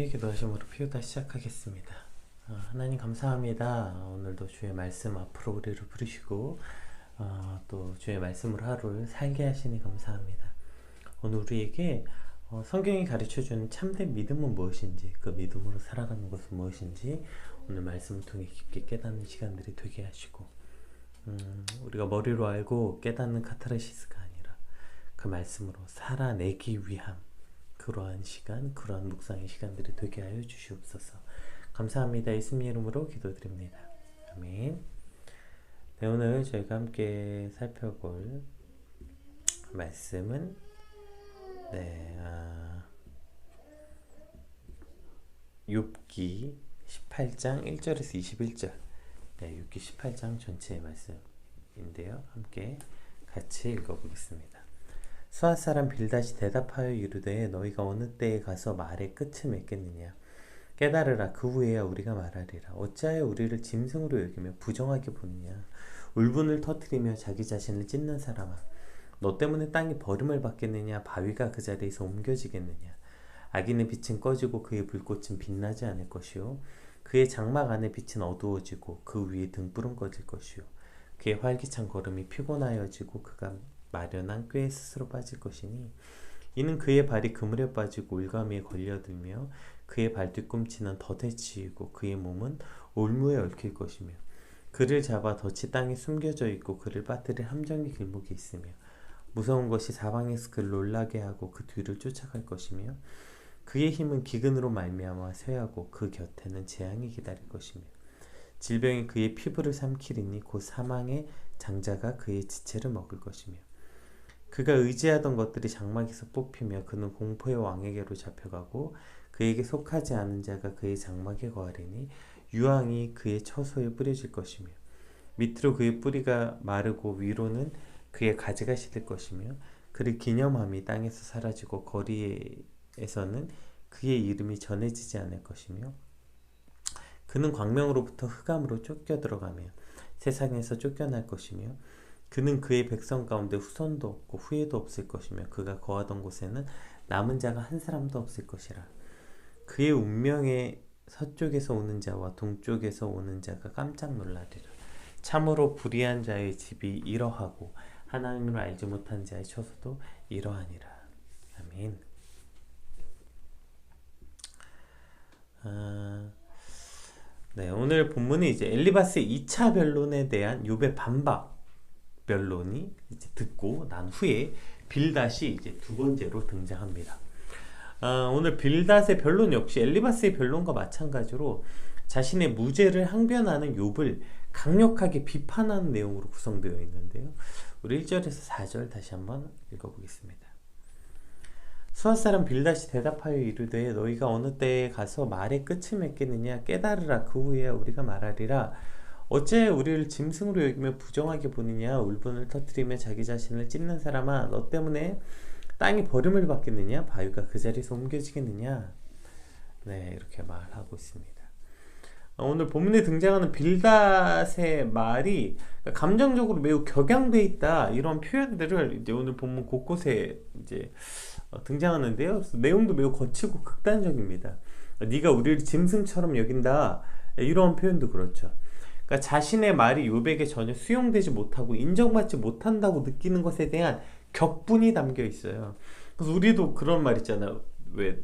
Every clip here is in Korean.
기도하심으로 피우다 시작하겠습니다. 하나님 감사합니다. 오늘도 주의 말씀 앞으로 우리를 부르시고 또 주의 말씀으로 하루를 살게 하시니 감사합니다. 오늘 우리에게 성경이 가르쳐주는 참된 믿음은 무엇인지, 그 믿음으로 살아가는 것은 무엇인지 오늘 말씀을 통해 깊게 깨닫는 시간들이 되게 하시고, 우리가 머리로 알고 깨닫는 카타르시스가 아니라 그 말씀으로 살아내기 위함, 그러한 시간, 그러한 묵상의 시간들이 되게 하여 주시옵소서. 감사합니다. 예수님 이름으로 기도드립니다. 아멘. 네, 오늘 저희가 함께 살펴볼 말씀은 욥기 18장 1절에서 21절, 욥기 18장 전체의 말씀인데요. 함께 같이 읽어보겠습니다. 수앗 사람 빌닷이 대답하여 이르되 너희가 어느 때에 가서 말의 끝을 맺겠느냐. 깨달으라. 그 후에야 우리가 말하리라. 어찌하여 우리를 짐승으로 여기며 부정하게 보느냐. 울분을 터뜨리며 자기 자신을 찢는 사람아, 너 때문에 땅이 버림을 받겠느냐. 바위가 그 자리에서 옮겨지겠느냐. 악인의 빛은 꺼지고 그의 불꽃은 빛나지 않을 것이요 그의 장막 안의 빛은 어두워지고 그 위에 등불은 꺼질 것이요 그의 활기찬 걸음이 피곤하여지고 그가 마련한 꾀에 스스로 빠질 것이니, 이는 그의 발이 그물에 빠지고 울가미에 걸려들며 그의 발뒤꿈치는 덫에 치이고 그의 몸은 올무에 얽힐 것이며 그를 잡아 덫이 땅에 숨겨져 있고 그를 빠뜨릴 함정의 길목이 있으며 무서운 것이 사방에서 그를 놀라게 하고 그 뒤를 쫓아갈 것이며 그의 힘은 기근으로 말미암아 쇠하고 그 곁에는 재앙이 기다릴 것이며 질병이 그의 피부를 삼키리니 곧 사망의 장자가 그의 지체를 먹을 것이며 그가 의지하던 것들이 장막에서 뽑히며 그는 공포의 왕에게로 잡혀가고 그에게 속하지 않은 자가 그의 장막에 거하리니 유황이 그의 처소에 뿌려질 것이며 밑으로 그의 뿌리가 마르고 위로는 그의 가지가 시들 것이며 그를 기념함이 땅에서 사라지고 거리에서는 그의 이름이 전해지지 않을 것이며 그는 광명으로부터 흑암으로 쫓겨 들어가며 세상에서 쫓겨날 것이며 그는 그의 백성 가운데 후손도 없고 후예도 없을 것이며 그가 거하던 곳에는 남은 자가 한 사람도 없을 것이라. 그의 운명에 서쪽에서 오는 자와 동쪽에서 오는 자가 깜짝 놀라리라. 참으로 불의한 자의 집이 이러하고 하나님을 알지 못한 자의 처소도 이러하니라. 아멘. 오늘 본문은 이제 엘리바스의 2차 변론에 대한 욥의 반박 변론이 이제 듣고 난 후에 빌닷이 이제 두 번째로 등장합니다. 오늘 빌닷의 변론 역시 엘리바스의 변론과 마찬가지로 자신의 무죄를 항변하는 욥을 강력하게 비판하는 내용으로 구성되어 있는데요. 우리 1절에서 4절 다시 한번 읽어보겠습니다. 수앗 사람 빌닷이 대답하여 이르되 너희가 어느 때에 가서 말의 끝을 맺겠느냐. 깨달으라. 그 후에야 우리가 말하리라. 어째 우리를 짐승으로 여기며 부정하게 보느냐. 울분을 터뜨리며 자기 자신을 찢는 사람아, 너 때문에 땅이 버림을 받겠느냐. 바위가 그 자리에서 옮겨지겠느냐. 이렇게 말하고 있습니다. 오늘 본문에 등장하는 빌닷의 말이 감정적으로 매우 격양돼 있다, 이런 표현들을 이제 오늘 본문 곳곳에 이제 등장하는데요. 내용도 매우 거치고 극단적입니다. 네가 우리를 짐승처럼 여긴다, 이런 표현도 그렇죠. 그러니까 자신의 말이 욥에게 전혀 수용되지 못하고 인정받지 못한다고 느끼는 것에 대한 격분이 담겨 있어요. 그래서 우리도 그런 말 있잖아요. 왜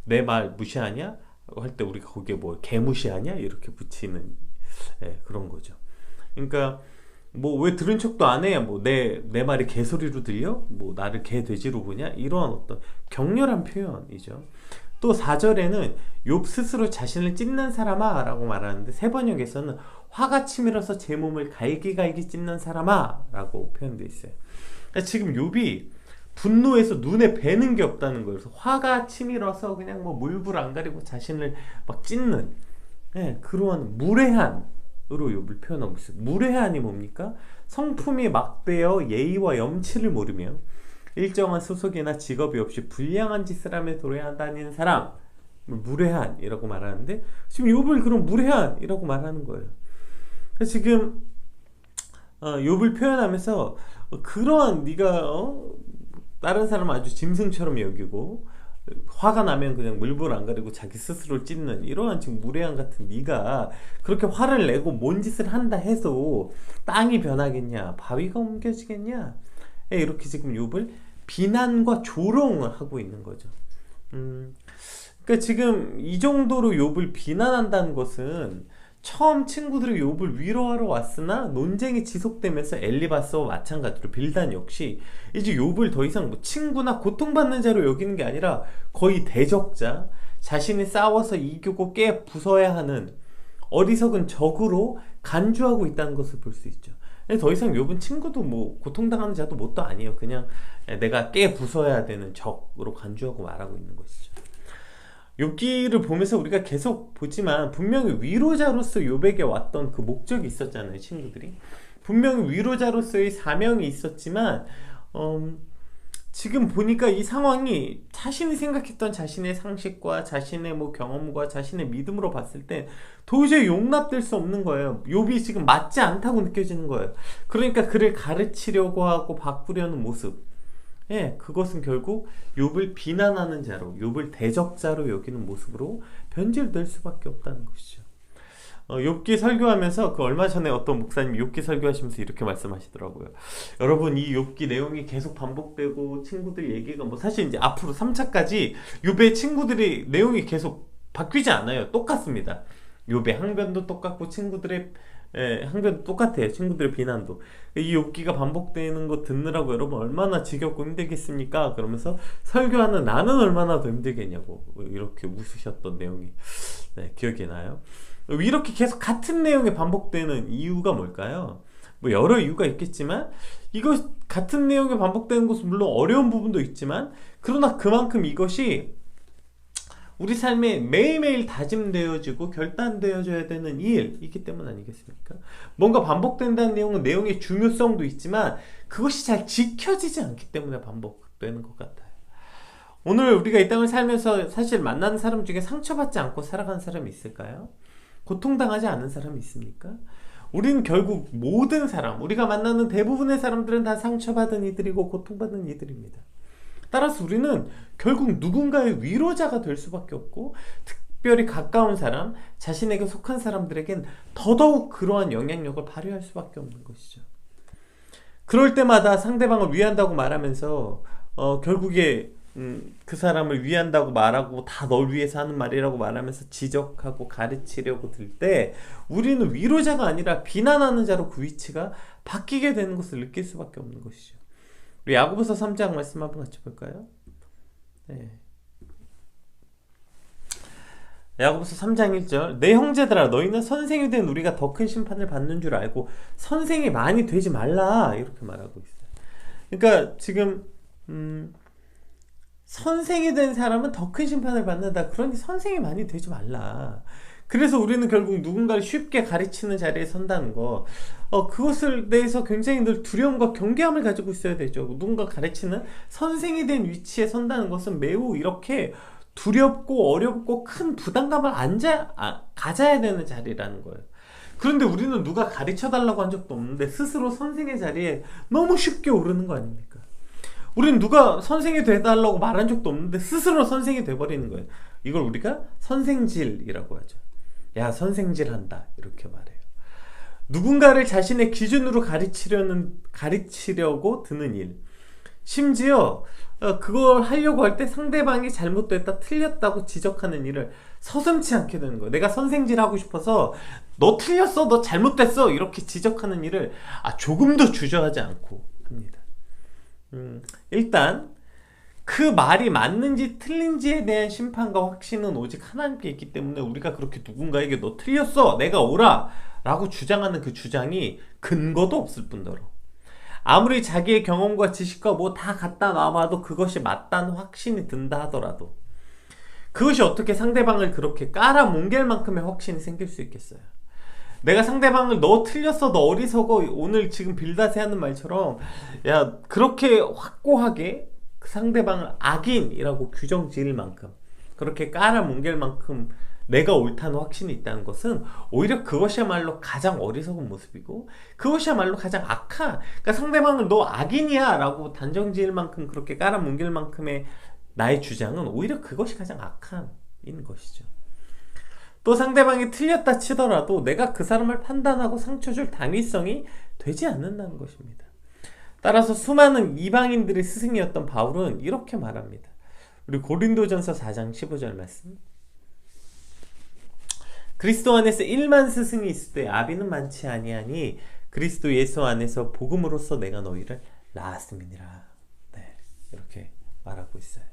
내 말 무시하냐? 할 때 우리가 거기에 뭐 개무시하냐? 이렇게 붙이는 그런 거죠. 그러니까 뭐 왜 들은 척도 안 해? 뭐 내 말이 개소리로 들려? 뭐 나를 개돼지로 보냐? 이런 어떤 격렬한 표현이죠. 또 4절에는 욥 스스로 자신을 찢는 사람아 라고 말하는데 새 번역에서는 화가 치밀어서 제 몸을 갈기갈기 찢는 사람아 라고 표현되어 있어요. 그러니까 지금 욥이 분노해서 눈에 뵈는 게 없다는 거예요. 그래서 화가 치밀어서 그냥 뭐 물불 안 가리고 자신을 막 찢는 그러한 무례한으로 욥을 표현하고 있어요. 무례한이 뭡니까? 성품이 막대어 예의와 염치를 모르며 일정한 소속이나 직업이 없이 불량한 짓을 하며 도래다니는 사람, 무례한이라고 말하는데 지금 욥을 그런 무례한이라고 말하는 거예요. 그래서 지금 욥을 표현하면서 그러한 네가 다른 사람 아주 짐승처럼 여기고 화가 나면 그냥 물불 안 가리고 자기 스스로를 찢는 이러한 지금 무례한 같은 네가 그렇게 화를 내고 뭔 짓을 한다 해서 땅이 변하겠냐, 바위가 옮겨지겠냐, 이렇게 지금 욥을 비난과 조롱을 하고 있는 거죠. 그러니까 지금 이 정도로 욥을 비난한다는 것은 처음 친구들이 욥을 위로하러 왔으나 논쟁이 지속되면서 엘리바스와 마찬가지로 빌단 역시 이제 욥을 더 이상 뭐 친구나 고통받는 자로 여기는 게 아니라 거의 대적자, 자신이 싸워서 이기고 깨 부숴야 하는 어리석은 적으로 간주하고 있다는 것을 볼 수 있죠. 더 이상 욥은 친구도 뭐 고통당하는 자도 뭣도 아니에요. 그냥 내가 깨 부숴야 되는 적으로 간주하고 말하고 있는 것이죠. 욥기를 보면서 우리가 계속 보지만 분명히 위로자로서 욥에게 왔던 그 목적이 있었잖아요. 친구들이 분명히 위로자로서의 사명이 있었지만 지금 보니까 이 상황이 자신이 생각했던 자신의 상식과 자신의 뭐 경험과 자신의 믿음으로 봤을 때 도저히 용납될 수 없는 거예요. 욥이 지금 맞지 않다고 느껴지는 거예요. 그러니까 그를 가르치려고 하고 바꾸려는 모습, 그것은 결국 욥을 비난하는 자로, 욥을 대적자로 여기는 모습으로 변질될 수밖에 없다는 것이죠. 욥기 설교하면서 그 얼마 전에 어떤 목사님 욥기 설교하시면서 이렇게 말씀하시더라고요. 여러분, 이 욥기 내용이 계속 반복되고 친구들 얘기가 뭐 사실 이제 앞으로 3차까지 욥의 친구들의 내용이 계속 바뀌지 않아요. 똑같습니다. 욥의 항변도 똑같고 친구들의 항변도 똑같아요. 친구들의 비난도. 이 욥기가 반복되는 거 듣느라고 여러분 얼마나 지겹고 힘들겠습니까? 그러면서 설교하는 나는 얼마나 더 힘들겠냐고 이렇게 웃으셨던 내용이 기억이 나요. 이렇게 계속 같은 내용이 반복되는 이유가 뭘까요? 뭐 여러 이유가 있겠지만 이거 같은 내용이 반복되는 것은 물론 어려운 부분도 있지만 그러나 그만큼 이것이 우리 삶에 매일매일 다짐되어지고 결단되어져야 되는 일이기 때문 아니겠습니까? 뭔가 반복된다는 내용은 내용의 중요성도 있지만 그것이 잘 지켜지지 않기 때문에 반복되는 것 같아요. 오늘 우리가 이 땅을 살면서 사실 만나는 사람 중에 상처받지 않고 살아가는 사람이 있을까요? 고통당하지 않은 사람이 있습니까? 우리는 결국 모든 사람, 우리가 만나는 대부분의 사람들은 다 상처받은 이들이고 고통받은 이들입니다. 따라서 우리는 결국 누군가의 위로자가 될 수밖에 없고 특별히 가까운 사람, 자신에게 속한 사람들에겐 더더욱 그러한 영향력을 발휘할 수밖에 없는 것이죠. 그럴 때마다 상대방을 위한다고 말하면서 결국에 그 사람을 위한다고 말하고 다 널 위해서 하는 말이라고 말하면서 지적하고 가르치려고 들 때 우리는 위로자가 아니라 비난하는 자로 그 위치가 바뀌게 되는 것을 느낄 수밖에 없는 것이죠. 우리 야고보서 3장 말씀 한번 같이 볼까요? 야고보서 3장 1절 내 형제들아 너희는 선생이 된 우리가 더 큰 심판을 받는 줄 알고 선생이 많이 되지 말라 이렇게 말하고 있어요. 그러니까 지금 선생이 된 사람은 더 큰 심판을 받는다. 그러니 선생이 많이 되지 말라. 그래서 우리는 결국 누군가를 쉽게 가르치는 자리에 선다는 거, 그것을 대해서 굉장히 늘 두려움과 경계함을 가지고 있어야 되죠. 누군가 가르치는 선생이 된 위치에 선다는 것은 매우 이렇게 두렵고 어렵고 큰 부담감을 가져야 되는 자리라는 거예요. 그런데 우리는 누가 가르쳐 달라고 한 적도 없는데 스스로 선생의 자리에 너무 쉽게 오르는 거 아닙니까? 우리는 누가 선생이 돼달라고 말한 적도 없는데 스스로 선생이 돼버리는 거예요. 이걸 우리가 선생질이라고 하죠. 야, 선생질 한다 이렇게 말해요. 누군가를 자신의 기준으로 가르치려고 드는 일, 심지어 그걸 하려고 할 때 상대방이 잘못됐다 틀렸다고 지적하는 일을 서슴지 않게 되는 거예요. 내가 선생질하고 싶어서 너 틀렸어, 너 잘못됐어 이렇게 지적하는 일을 조금도 주저하지 않고 합니다. 일단 그 말이 맞는지 틀린지에 대한 심판과 확신은 오직 하나님께 있기 때문에 우리가 그렇게 누군가에게 너 틀렸어 내가 옳아 라고 주장하는 그 주장이 근거도 없을 뿐더러 아무리 자기의 경험과 지식과 뭐 다 갖다 놔봐도 그것이 맞다는 확신이 든다 하더라도 그것이 어떻게 상대방을 그렇게 깔아뭉갤 만큼의 확신이 생길 수 있겠어요? 내가 상대방을 너 틀렸어 너 어리석어 오늘 지금 빌닷이 하는 말처럼 야 그렇게 확고하게 상대방을 악인이라고 규정 지을 만큼 그렇게 깔아뭉갤 만큼 내가 옳다는 확신이 있다는 것은 오히려 그것이야말로 가장 어리석은 모습이고 그것이야말로 가장 악한, 그러니까 상대방을 너 악인이야 라고 단정 지을 만큼 그렇게 깔아뭉갤 만큼의 나의 주장은 오히려 그것이 가장 악한 것이죠. 또 상대방이 틀렸다 치더라도 내가 그 사람을 판단하고 상처 줄 당위성이 되지 않는다는 것입니다. 따라서 수많은 이방인들의 스승이었던 바울은 이렇게 말합니다. 우리 고린도전서 4장 15절 말씀. 그리스도 안에서 1만 스승이 있을 때 아비는 많지 아니하니 그리스도 예수 안에서 복음으로써 내가 너희를 낳았음이니라. 네, 이렇게 말하고 있어요.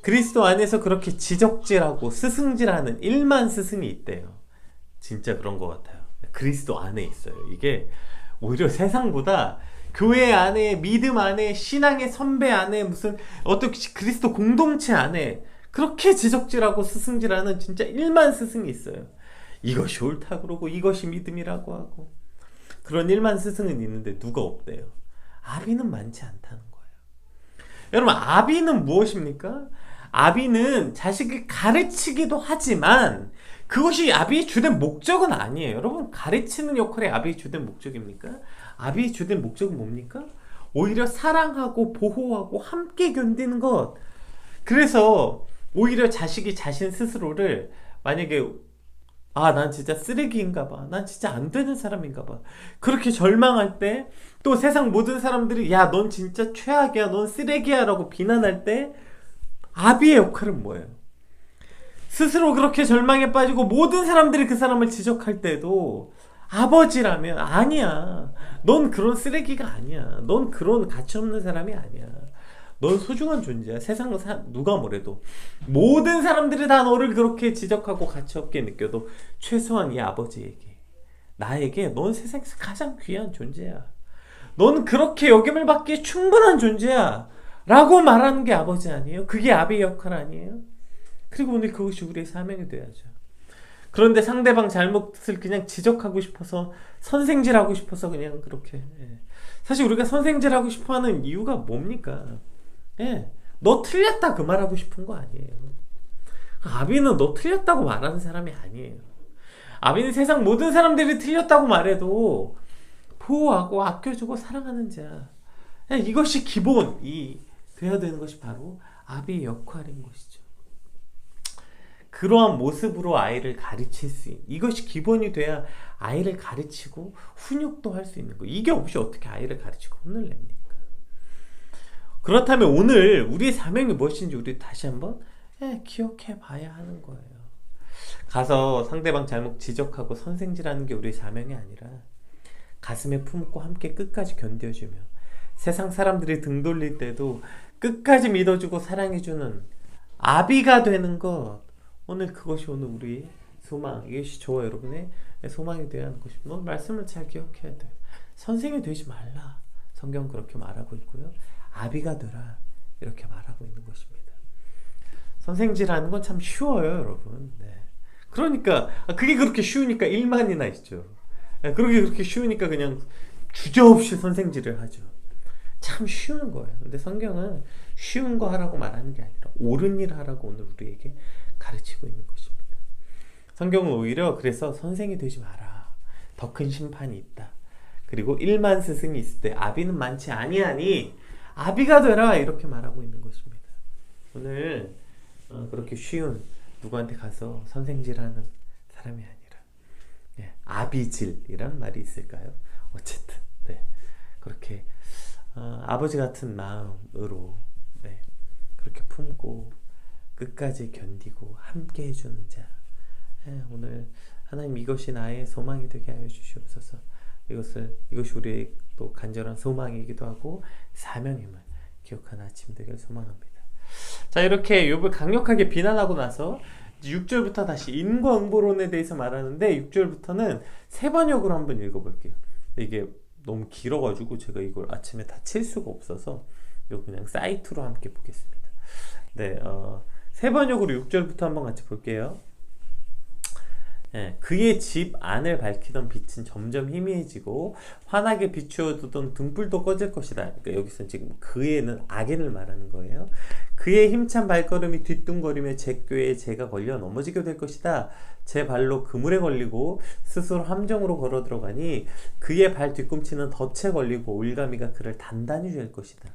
그리스도 안에서 그렇게 지적질하고 스승질하는 1만 스승이 있대요. 진짜 그런 것 같아요. 그리스도 안에 있어요. 이게 오히려 세상보다 교회 안에, 믿음 안에, 신앙의 선배 안에, 무슨 어떤 그리스도 공동체 안에 그렇게 지적질하고 스승질하는 진짜 1만 스승이 있어요. 이것이 옳다 그러고 이것이 믿음이라고 하고 그런 1만 스승은 있는데 누가 없대요. 아비는 많지 않다는 거예요. 여러분, 아비는 무엇입니까? 아비는 자식을 가르치기도 하지만 그것이 아비의 주된 목적은 아니에요. 여러분, 가르치는 역할이 아비의 주된 목적입니까? 아비의 주된 목적은 뭡니까? 오히려 사랑하고 보호하고 함께 견디는 것. 그래서 오히려 자식이 자신 스스로를 만약에 난 진짜 쓰레기인가 봐, 난 진짜 안 되는 사람인가 봐, 그렇게 절망할 때, 또 세상 모든 사람들이 야, 넌 진짜 최악이야, 넌 쓰레기야 라고 비난할 때 아비의 역할은 뭐예요? 스스로 그렇게 절망에 빠지고 모든 사람들이 그 사람을 지적할 때도 아버지라면 아니야, 넌 그런 쓰레기가 아니야, 넌 그런 가치없는 사람이 아니야, 넌 소중한 존재야. 세상 누가 뭐래도 모든 사람들이 다 너를 그렇게 지적하고 가치없게 느껴도 최소한 이 아버지에게, 나에게 넌 세상에서 가장 귀한 존재야, 넌 그렇게 여김을 받기에 충분한 존재야 라고 말하는 게 아버지 아니에요? 그게 아비의 역할 아니에요? 그리고 오늘 그것이 우리의 사명이 돼야죠. 그런데 상대방 잘못을 그냥 지적하고 싶어서, 선생질하고 싶어서 그냥 그렇게, 사실 우리가 선생질하고 싶어하는 이유가 뭡니까? 너 틀렸다 그 말하고 싶은 거 아니에요. 아비는 너 틀렸다고 말하는 사람이 아니에요. 아비는 세상 모든 사람들이 틀렸다고 말해도 보호하고 아껴주고 사랑하는 자. 이것이 기본이 되어야 되는 것이 바로 아비의 역할인 것이죠. 그러한 모습으로 아이를 가르칠 수 있는, 이것이 기본이 돼야 아이를 가르치고 훈육도 할 수 있는 거. 이게 없이 어떻게 아이를 가르치고 혼을 냅니까? 그렇다면 오늘 우리의 사명이 무엇인지 우리 다시 한번 기억해 봐야 하는 거예요. 가서 상대방 잘못 지적하고 선생질하는 게 우리의 사명이 아니라 가슴에 품고 함께 끝까지 견뎌주며 세상 사람들이 등 돌릴 때도 끝까지 믿어주고 사랑해주는 아비가 되는 것. 오늘 그것이 오늘 우리의 소망, 이것이 저와 여러분의 소망이 되어야 하는 것입니다. 오늘 말씀을 잘 기억해야 돼요. 선생이 되지 말라, 성경은 그렇게 말하고 있고요. 아비가 되라, 이렇게 말하고 있는 것입니다. 선생질하는 건 참 쉬워요, 여러분. 그러니까 그게 그렇게 쉬우니까 1만이나 있죠. 그렇게 쉬우니까 그냥 주저없이 선생질을 하죠. 참 쉬운 거예요. 근데 성경은 쉬운 거 하라고 말하는 게 아니라 옳은 일 하라고 오늘 우리에게 가르치고 있는 것입니다. 성경은 오히려 그래서 선생이 되지 마라, 더 큰 심판이 있다, 그리고 1만 스승이 있을 때 아비는 많지 아니하니 아비가 되라, 이렇게 말하고 있는 것입니다. 오늘 그렇게 쉬운 누구한테 가서 선생질하는 사람이 아니라 아비질이란 말이 있을까요? 어쨌든 그렇게 아버지 같은 마음으로 그렇게 품고 끝까지 견디고 함께 해주는 자. 오늘 하나님, 이것이 나의 소망이 되게 하여 주시옵소서. 이것이 우리의 또 간절한 소망이기도 하고 사명임을 기억하는 아침 되길 소망합니다. 자, 이렇게 욥을 강력하게 비난하고 나서 6절부터 다시 인과응보론에 대해서 말하는데, 6절부터는 세 번역으로 한번 읽어볼게요. 이게 너무 길어가지고 제가 이걸 아침에 다 칠 수가 없어서 이거 그냥 사이트로 함께 보겠습니다. 세 번역으로 6절부터 한번 같이 볼게요. 그의 집 안을 밝히던 빛은 점점 희미해지고 환하게 비추어두던 등불도 꺼질 것이다. 그러니까 여기서 지금 그의는 악인을 말하는 거예요. 그의 힘찬 발걸음이 뒤뚱거리며 제 꾀에 제가 걸려 넘어지게 될 것이다. 제 발로 그물에 걸리고 스스로 함정으로 걸어 들어가니 그의 발 뒤꿈치는 덫에 걸리고 올가미가 그를 단단히 쥘 것이다.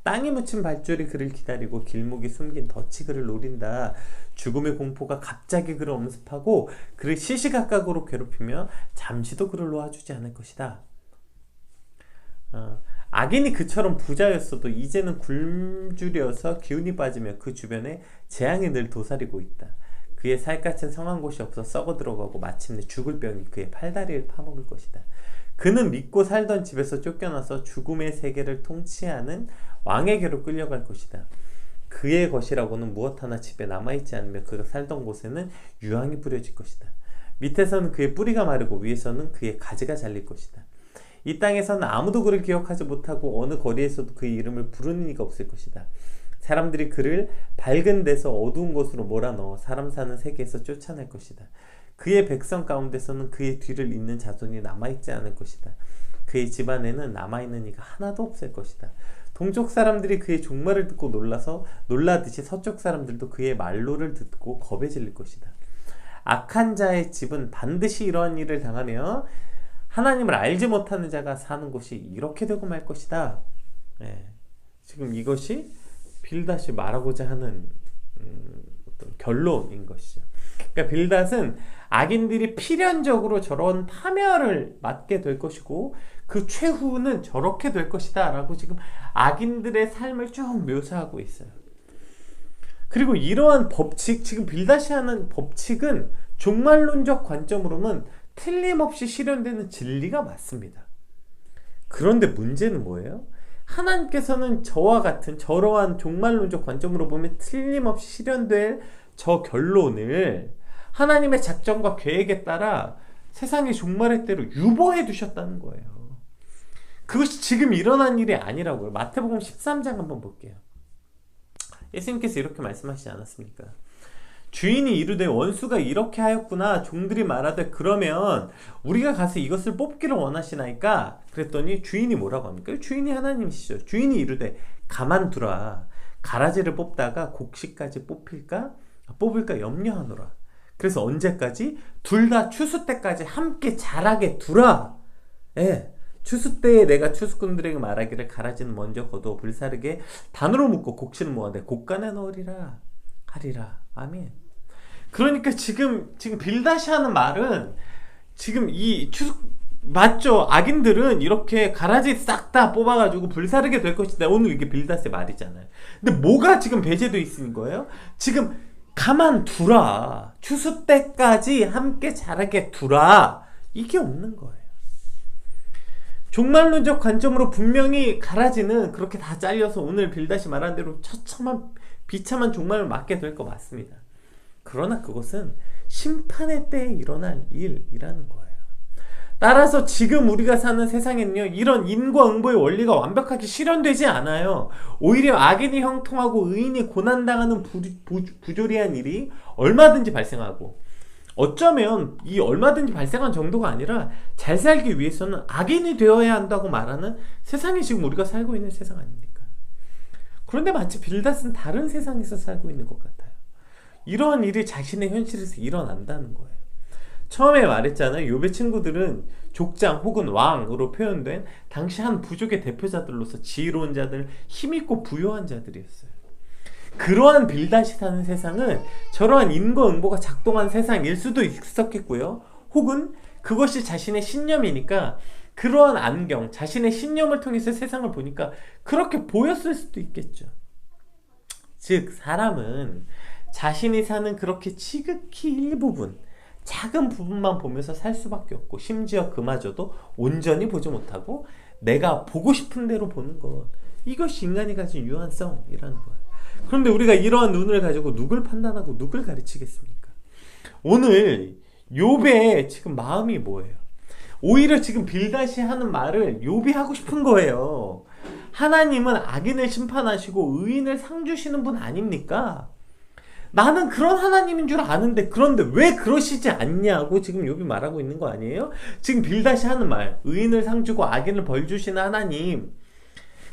땅이 묻힌 밧줄이 그를 기다리고 길목이 숨긴 덫이 그를 노린다. 죽음의 공포가 갑자기 그를 엄습하고 그를 시시각각으로 괴롭히며 잠시도 그를 놓아주지 않을 것이다. 악인이 그처럼 부자였어도 이제는 굶주려서 기운이 빠지며 그 주변에 재앙이 늘 도사리고 있다. 그의 살갗은 성한 곳이 없어 썩어 들어가고 마침내 죽을 병이 그의 팔다리를 파먹을 것이다. 그는 믿고 살던 집에서 쫓겨나서 죽음의 세계를 통치하는 왕에게로 끌려갈 것이다. 그의 것이라고는 무엇 하나 집에 남아있지 않으며 그가 살던 곳에는 유황이 뿌려질 것이다. 밑에서는 그의 뿌리가 마르고 위에서는 그의 가지가 잘릴 것이다. 이 땅에서는 아무도 그를 기억하지 못하고 어느 거리에서도 그의 이름을 부르는 이가 없을 것이다. 사람들이 그를 밝은 데서 어두운 곳으로 몰아넣어 사람 사는 세계에서 쫓아낼 것이다. 그의 백성 가운데서는 그의 뒤를 잇는 자손이 남아있지 않을 것이다. 그의 집안에는 남아있는 이가 하나도 없을 것이다. 동쪽 사람들이 그의 종말을 듣고 놀라듯이 서쪽 사람들도 그의 말로를 듣고 겁에 질릴 것이다. 악한 자의 집은 반드시 이러한 일을 당하며 하나님을 알지 못하는 자가 사는 곳이 이렇게 되고 말 것이다. 지금 이것이 빌닷이 말하고자 하는 어떤 결론인 것이죠. 그러니까 빌닷은 악인들이 필연적으로 저런 파멸을 맞게 될 것이고 그 최후는 저렇게 될 것이다 라고 지금 악인들의 삶을 쭉 묘사하고 있어요. 그리고 이러한 법칙, 지금 빌닷이 하는 법칙은 종말론적 관점으로는 틀림없이 실현되는 진리가 맞습니다. 그런데 문제는 뭐예요? 하나님께서는 저와 같은 저러한 종말론적 관점으로 보면 틀림없이 실현될 저 결론을 하나님의 작정과 계획에 따라 세상의 종말의 때로 유보해 두셨다는 거예요. 그것이 지금 일어난 일이 아니라고요. 마태복음 13장 한번 볼게요. 예수님께서 이렇게 말씀하시지 않았습니까? 주인이 이르되 원수가 이렇게 하였구나. 종들이 말하되 그러면 우리가 가서 이것을 뽑기를 원하시나이까? 그랬더니 주인이 뭐라고 합니까? 주인이 하나님이시죠. 주인이 이르되 가만두라. 가라지를 뽑다가 곡식까지 뽑을까 염려하노라. 그래서 언제까지? 둘 다 추수 때까지 함께 자라게 두라. 추수 때에 내가 추수꾼들에게 말하기를 가라지는 먼저 거두어 불사르게 단으로 묶고 곡식을 모아 내 곡간에 넣으리라 하리라. 아멘. 그러니까 지금 빌닷이 하는 말은 지금 이 맞죠? 악인들은 이렇게 가라지 싹 다 뽑아가지고 불사르게 될 것이다. 오늘 이게 빌닷의 말이잖아요. 근데 뭐가 지금 배제되어 있는 거예요? 지금 가만두라. 추수 때까지 함께 자라게 두라. 이게 없는 거예요. 종말론적 관점으로 분명히 가라지는 그렇게 다 잘려서 오늘 빌닷이 말한 대로 처참한 비참한 종말을 맞게 될 거 맞습니다. 그러나 그것은 심판의 때에 일어날 일이라는 거예요. 따라서 지금 우리가 사는 세상에는요, 이런 인과응보의 원리가 완벽하게 실현되지 않아요. 오히려 악인이 형통하고 의인이 고난당하는 부조리한 일이 얼마든지 발생하고, 어쩌면 이 얼마든지 발생한 정도가 아니라 잘 살기 위해서는 악인이 되어야 한다고 말하는 세상이 지금 우리가 살고 있는 세상 아닙니까? 그런데 마치 빌닷은 다른 세상에서 살고 있는 것 같아요. 이러한 일이 자신의 현실에서 일어난다는 거예요. 처음에 말했잖아요. 욥의 친구들은 족장 혹은 왕으로 표현된 당시 한 부족의 대표자들로서 지혜로운 자들, 힘있고 부유한 자들이었어요. 그러한 빌닷이 사는 세상은 저러한 인과응보가 작동한 세상일 수도 있었겠고요. 혹은 그것이 자신의 신념이니까 그러한 안경, 자신의 신념을 통해서 세상을 보니까 그렇게 보였을 수도 있겠죠. 즉 사람은 자신이 사는 그렇게 지극히 일부분, 작은 부분만 보면서 살 수밖에 없고, 심지어 그마저도 온전히 보지 못하고 내가 보고 싶은 대로 보는 것, 이것이 인간이 가진 유한성이라는 거예요. 그런데 우리가 이러한 눈을 가지고 누굴 판단하고 누굴 가르치겠습니까? 오늘 욥의 지금 마음이 뭐예요? 오히려 지금 빌닷이 하는 말을 욥이 하고 싶은 거예요. 하나님은 악인을 심판하시고 의인을 상 주시는 분 아닙니까? 나는 그런 하나님인 줄 아는데 그런데 왜 그러시지 않냐고 지금 욥이 말하고 있는 거 아니에요? 지금 빌닷이 하는 말, 의인을 상 주고 악인을 벌 주시는 하나님,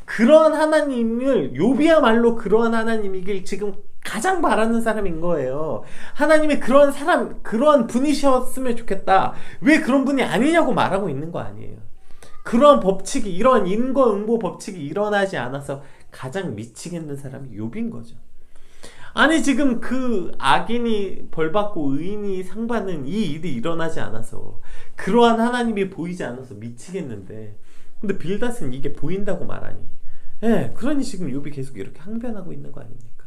그러한 하나님을 욥이야말로 그러한 하나님이길 지금 가장 바라는 사람인 거예요. 하나님이 그런 사람, 그러한 분이셨으면 좋겠다. 왜 그런 분이 아니냐고 말하고 있는 거 아니에요. 그러한 법칙이, 이러한 인과응보 법칙이 일어나지 않아서 가장 미치겠는 사람이 욥인 거죠. 아니 지금 그 악인이 벌받고 의인이 상받는 이 일이 일어나지 않아서, 그러한 하나님이 보이지 않아서 미치겠는데, 근데 빌닷은 이게 보인다고 말하니, 예, 그러니 지금 욥이 계속 이렇게 항변하고 있는 거 아닙니까?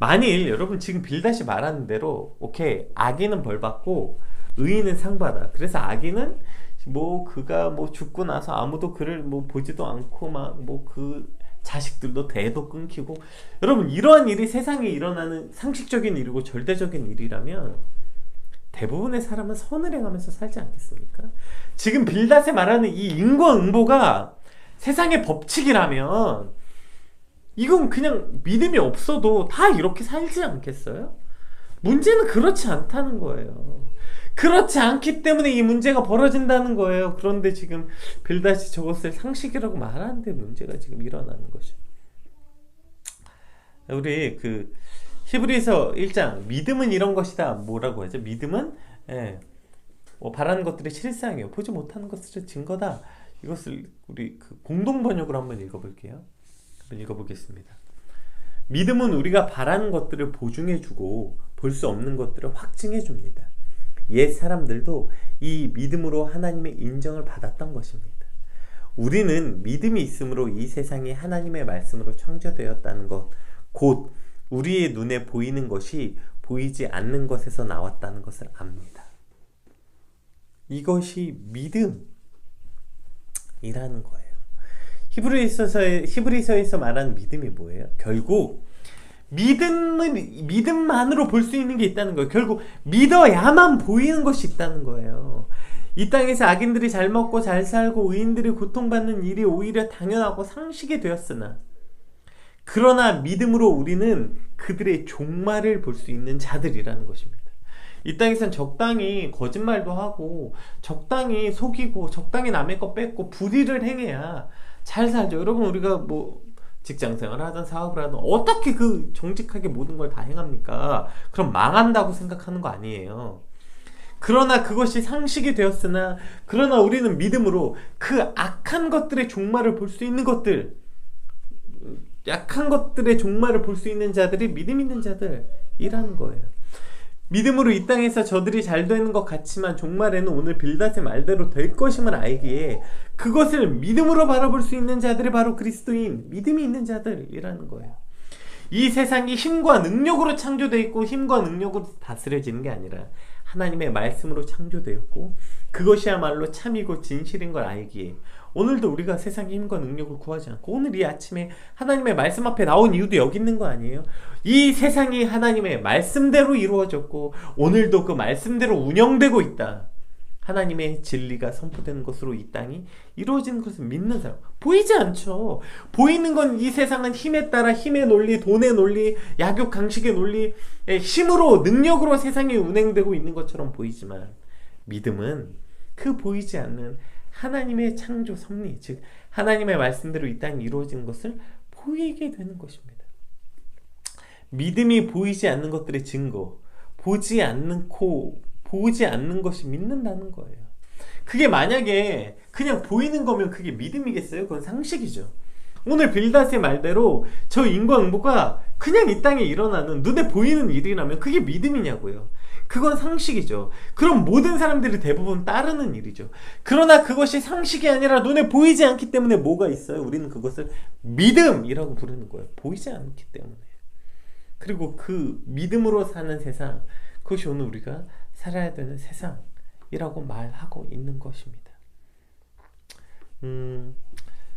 만일 여러분 지금 빌닷이 말하는 대로 오케이, 악인은 벌받고 의인은 상받아. 그래서 악인은 뭐 그가 뭐 죽고 나서 아무도 그를 뭐 보지도 않고 막 뭐 그 자식들도 대도 끊기고, 여러분 이러한 일이 세상에 일어나는 상식적인 일이고 절대적인 일이라면 대부분의 사람은 선을 행하면서 살지 않겠습니까? 지금 빌닷에 말하는 이 인과응보가 세상의 법칙이라면 이건 그냥 믿음이 없어도 다 이렇게 살지 않겠어요? 문제는 그렇지 않다는 거예요. 그렇지 않기 때문에 이 문제가 벌어진다는 거예요. 그런데 지금 빌닷이 저것을 상식이라고 말하는데 문제가 지금 일어나는 거죠. 우리 그 히브리서 1장, 믿음은 이런 것이다. 뭐라고 하죠? 믿음은 뭐 바라는 것들의 실상이요, 보지 못하는 것들의 증거다. 이것을 우리 그 공동 번역으로 한번 읽어볼게요. 한번 읽어보겠습니다. 믿음은 우리가 바라는 것들을 보증해주고 볼 수 없는 것들을 확증해줍니다. 옛 사람들도 이 믿음으로 하나님의 인정을 받았던 것입니다. 우리는 믿음이 있으므로 이 세상이 하나님의 말씀으로 창조되었다는 것, 곧 우리의 눈에 보이는 것이 보이지 않는 것에서 나왔다는 것을 압니다. 이것이 믿음이라는 거예요. 히브리서에서 말하는 믿음이 뭐예요? 결국 믿음만으로 볼 수 있는 게 있다는 거예요. 결국 믿어야만 보이는 것이 있다는 거예요. 이 땅에서 악인들이 잘 먹고 잘 살고 의인들이 고통받는 일이 오히려 당연하고 상식이 되었으나, 그러나 믿음으로 우리는 그들의 종말을 볼 수 있는 자들이라는 것입니다. 이 땅에선 적당히 거짓말도 하고 적당히 속이고 적당히 남의 거 뺏고 불의를 행해야 잘 살죠. 여러분 우리가 뭐 직장생활을 하든 사업을 하든 어떻게 그 정직하게 모든 걸 다 행합니까? 그럼 망한다고 생각하는 거 아니에요. 그러나 그것이 상식이 되었으나, 그러나 우리는 믿음으로 그 악한 것들의 종말을 볼 수 있는 것들, 약한 것들의 종말을 볼 수 있는 자들이 믿음 있는 자들이라는 거예요. 믿음으로 이 땅에서 저들이 잘 되는 것 같지만 종말에는 오늘 빌닷의 말대로 될 것임을 알기에 그것을 믿음으로 바라볼 수 있는 자들이 바로 그리스도인, 믿음이 있는 자들이라는 거예요. 이 세상이 힘과 능력으로 창조되어 있고 힘과 능력으로 다스려지는 게 아니라 하나님의 말씀으로 창조되었고 그것이야말로 참이고 진실인 걸 알기에 오늘도 우리가 세상의 힘과 능력을 구하지 않고 오늘 이 아침에 하나님의 말씀 앞에 나온 이유도 여기 있는 거 아니에요? 이 세상이 하나님의 말씀대로 이루어졌고 오늘도 그 말씀대로 운영되고 있다. 하나님의 진리가 선포되는 것으로 이 땅이 이루어지는 것을 믿는 사람. 보이지 않죠. 보이는 건 이 세상은 힘에 따라 힘의 논리, 돈의 논리, 약육 강식의 논리, 힘으로 능력으로 세상이 운행되고 있는 것처럼 보이지만 믿음은 그 보이지 않는 하나님의 창조 섭리, 즉 하나님의 말씀대로 이 땅이 이루어지는 것을 보이게 되는 것입니다. 믿음이 보이지 않는 것들의 증거, 보지 않는 것이 믿는다는 거예요. 그게 만약에 그냥 보이는 거면 그게 믿음이겠어요? 그건 상식이죠. 오늘 빌닷의 말대로 저 인과응보가 그냥 이 땅에 일어나는 눈에 보이는 일이라면 그게 믿음이냐고요. 그건 상식이죠. 그럼 모든 사람들이 대부분 따르는 일이죠. 그러나 그것이 상식이 아니라 눈에 보이지 않기 때문에 뭐가 있어요? 우리는 그것을 믿음이라고 부르는 거예요. 보이지 않기 때문에. 그리고 그 믿음으로 사는 세상, 그것이 오늘 우리가 살아야 되는 세상이라고 말하고 있는 것입니다.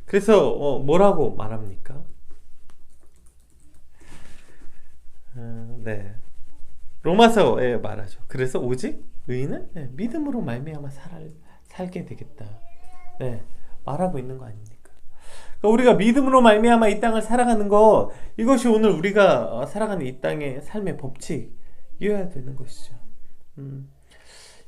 그래서 뭐라고 말합니까? 네, 로마서에 말하죠. 그래서 오직 의인은 믿음으로 말미암아 살게 되겠다. 네, 말하고 있는 거 아닙니까? 그러니까 우리가 믿음으로 말미암아 이 땅을 살아가는 것, 이것이 오늘 우리가 살아가는 이 땅의 삶의 법칙이어야 되는 것이죠.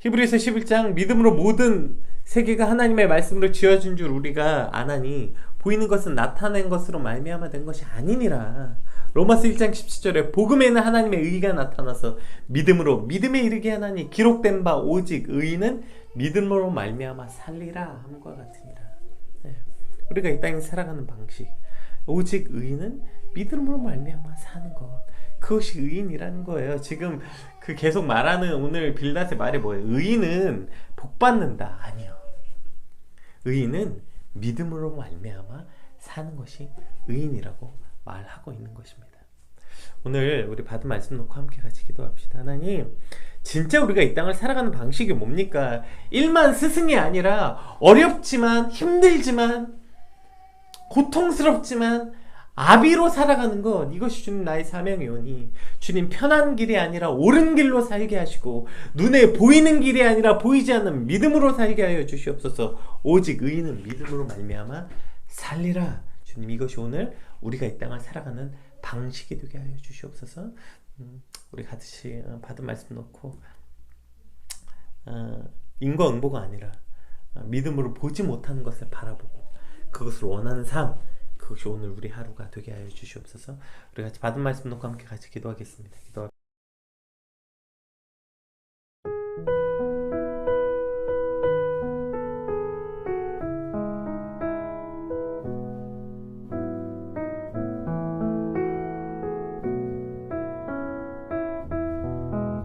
히브리서 11장, 믿음으로 모든 세계가 하나님의 말씀으로 지어진 줄 우리가 아나니 보이는 것은 나타낸 것으로 말미암아 된 것이 아니니라. 로마서 1장 17절에 복음에는 하나님의 의가 나타나서 믿음으로 믿음에 이르게 하나니 기록된 바 오직 의인은 믿음으로 말미암아 살리라 함과 같으니라. 네. 우리가 이 땅에 살아가는 방식, 오직 의인은 믿음으로 말미암아 사는 것, 그것이 의인이라는 거예요. 지금 그 계속 말하는 오늘 빌닷의 말이 뭐예요? 의인은 복 받는다. 아니요. 의인은 믿음으로 말미암아 사는 것이 의인이라고 말하고 있는 것입니다. 오늘 우리 받은 말씀 놓고 함께 같이 기도합시다. 하나님, 진짜 우리가 이 땅을 살아가는 방식이 뭡니까? 일만 스승이 아니라 어렵지만 힘들지만 고통스럽지만 아비로 살아가는 것, 이것이 주님 나의 사명이오니 주님 편한 길이 아니라 옳은 길로 살게 하시고 눈에 보이는 길이 아니라 보이지 않는 믿음으로 살게 하여 주시옵소서. 오직 의인은 믿음으로 말미암아 살리라. 주님, 이것이 오늘 우리가 이 땅을 살아가는 방식이 되게 하여 주시옵소서. 우리 같이 받은 말씀 놓고 인과응보가 아니라 믿음으로 보지 못하는 것을 바라보고 그것을 원하는 삶, 그것이 오늘 우리 하루가 되게 하여 주시옵소서. 우리 같이 받은 말씀 놓고 함께 같이 기도하겠습니다.